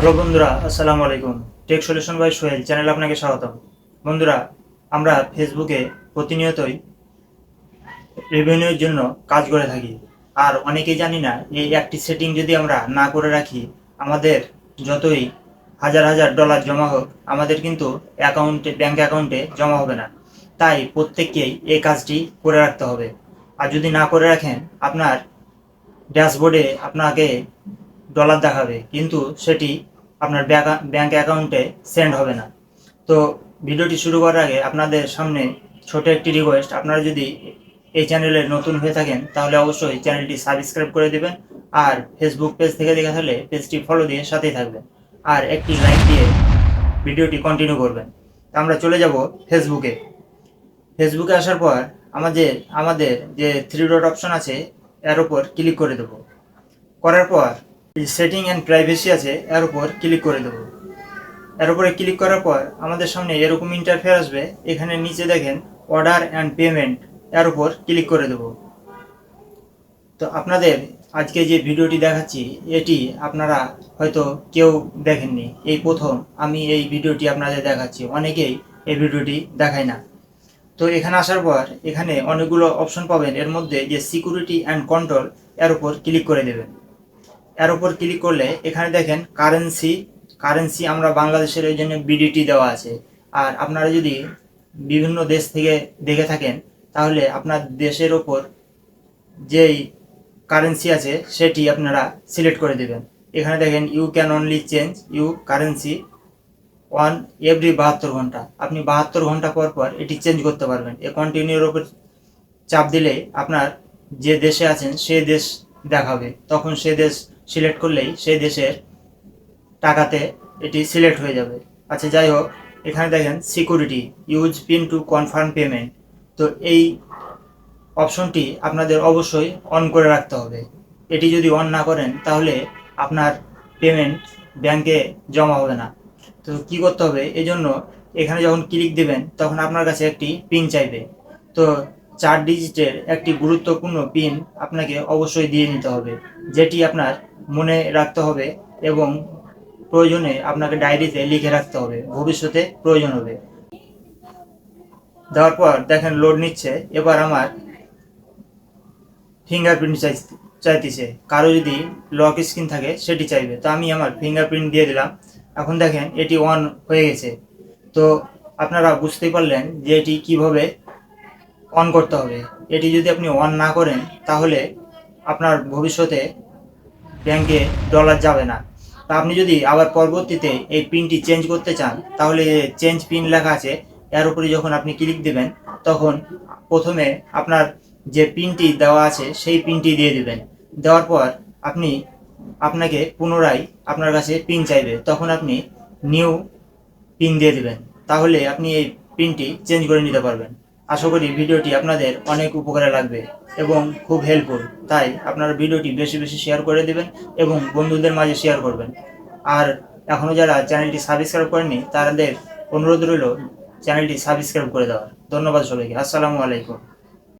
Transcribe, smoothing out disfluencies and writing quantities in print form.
Hello বন্ধুরা, আসসালামু আলাইকুম। টেক সলিউশন বাই সোহেল চ্যানেলে আপনাকে স্বাগতম। বন্ধুরা, আমরা ফেসবুকে প্রতিনিয়তই রেভিনিউর জন্য কাজ করে থাকি। আর অনেকেই জানি না এই একটি সেটিং যদি আমরা না করে রাখি, আমাদের যতই হাজার হাজার ডলার জমা হোক, আমাদের কিন্তু ব্যাংক অ্যাকাউন্টে জমা হবে না। তাই প্রত্যেককেই এই কাজটি করে রাখতে হবে। আর যদি না করে রাখেন, আপনার ড্যাশবোর্ডে আপনাকে ডলার দেখাবে, কিন্তু সেটি আপনার ব্যাংক অ্যাকাউন্টে সেন্ড হবে না। তো ভিডিওটি শুরু করার আগে আপনাদের সামনে ছোট একটি রিকোয়েস্ট, আপনারা যদি এই চ্যানেলে নতুন হয়ে থাকেন তাহলে অবশ্যই চ্যানেলটি সাবস্ক্রাইব করে দেবেন। আর ফেসবুক পেজ থেকে দেখে থাকলে পেজটি ফলো দিয়ে সাথেই থাকবেন। আর একটি লাইক দিয়ে ভিডিওটি কন্টিনিউ করবেন। আমরা চলে যাব ফেসবুকে। ফেসবুকে আসার পর আমাদের আমাদের যে থ্রি ডট অপশন আছে এর উপর ক্লিক করে দেব। করার পর সেটিং অ্যান্ড প্রাইভেসি আছে, এর উপর ক্লিক করে দেব। এর উপরে ক্লিক করার পর আমাদের সামনে এরকম ইন্টারফেস আসবে। এখানে নিচে দেখেন অর্ডার অ্যান্ড পেমেন্ট, এর উপর ক্লিক করে দেব। তো আপনাদের আজকে যে ভিডিওটি দেখাচ্ছি এটি আপনারা হয়তো কেউ দেখেননি, এই প্রথম আমি এই ভিডিওটি আপনাদের দেখাচ্ছি। অনেকেই এই ভিডিওটি দেখায় না। তো এখানে আসার পর এখানে অনেকগুলো অপশন পাবেন। এর মধ্যে যে সিকিউরিটি অ্যান্ড কন্ট্রোল, এর উপর ক্লিক করে দেবেন। এর উপর ক্লিক করলে এখানে দেখেন কারেন্সি আমরা বাংলাদেশের ওই জন্য বিডিটি দেওয়া আছে। আর আপনারা যদি বিভিন্ন দেশ থেকে দেখে থাকেন তাহলে আপনার দেশের ওপর যেই কারেন্সি আছে সেটি আপনারা সিলেক্ট করে দেবেন। এখানে দেখেন you can only change you currency on every 72 ঘন্টা। আপনি 72 ঘন্টা পর পর এটি চেঞ্জ করতে পারবেন। এ কন্টিনিউর ওপর চাপ দিলে আপনার যে দেশে আছেন সে দেশ দেখাবে, তখন সে দেশ সিলেক্ট করলেই সেই দেশের টাকাতে এটি সিলেক্ট হয়ে যাবে। আচ্ছা, যাই হোক, এখানে দেখেন security use pin to confirm payment. তো এই অপশনটি আপনাদের অবশ্যই অন করে রাখতে হবে। এটি যদি অন না করেন তাহলে আপনার পেমেন্ট ব্যাংকে জমা হবে না। তো কি করতে হবে, এই জন্য এখানে যখন ক্লিক দেবেন তখন আপনার কাছে একটি পিন চাইবে। তো 4 ডিজিটের একটি গুরুত্বপূর্ণ পিন আপনাকে অবশ্যই দিয়ে নিতে হবে, যেটি আপনার মনে রাখতে হবে এবং প্রয়োজনে আপনাকে ডায়েরিতে লিখে রাখতে হবে, ভবিষ্যতে প্রয়োজন হবে। দেওয়ার পর দেখেন লোড নিচ্ছে। এবার আমার ফিঙ্গারপ্রিন্ট চাইতেছে, কারো যদি লক স্ক্রিন থাকে সেটি চাইবে। তো আমি আমার ফিঙ্গারপ্রিন্ট দিয়ে দিলাম। এখন দেখেন এটি অন হয়ে গেছে। তো আপনারা বুঝতেই পারলেন যে এটি কিভাবে অন করতে হবে। এটি যদি আপনি অন না করেন তাহলে আপনার ভবিষ্যতে ব্যাংকে ডলার যাবে না। তা আপনি যদি আবার পরবর্তীতে এই পিনটি চেঞ্জ করতে চান তাহলে চেঞ্জ পিন লেখা আছে, এর উপরে যখন আপনি ক্লিক দেবেন তখন প্রথমে আপনার যে পিনটি দেওয়া আছে সেই পিনটি দিয়ে দিবেন। দেওয়ার পর আপনাকে পুনরায় আপনার কাছে পিন চাইবে, তখন আপনি নিউ পিন দিয়ে দিবেন। তাহলে আপনি এই পিনটি চেঞ্জ করে নিতে পারবেন। আশা করি ভিডিওটি আপনাদের অনেক উপকারে লাগবে এবং খুব হেল্পফুল। তাই আপনারা ভিডিওটি বেশি বেশি শেয়ার করে দেবেন এবং বন্ধুদের মাঝে শেয়ার করবেন। আর এখনও যারা চ্যানেলটি সাবস্ক্রাইব করেননি তাদের অনুরোধ রইল চ্যানেলটি সাবস্ক্রাইব করে দেওয়ার। ধন্যবাদ সবাইকে। আসসালামু আলাইকুম।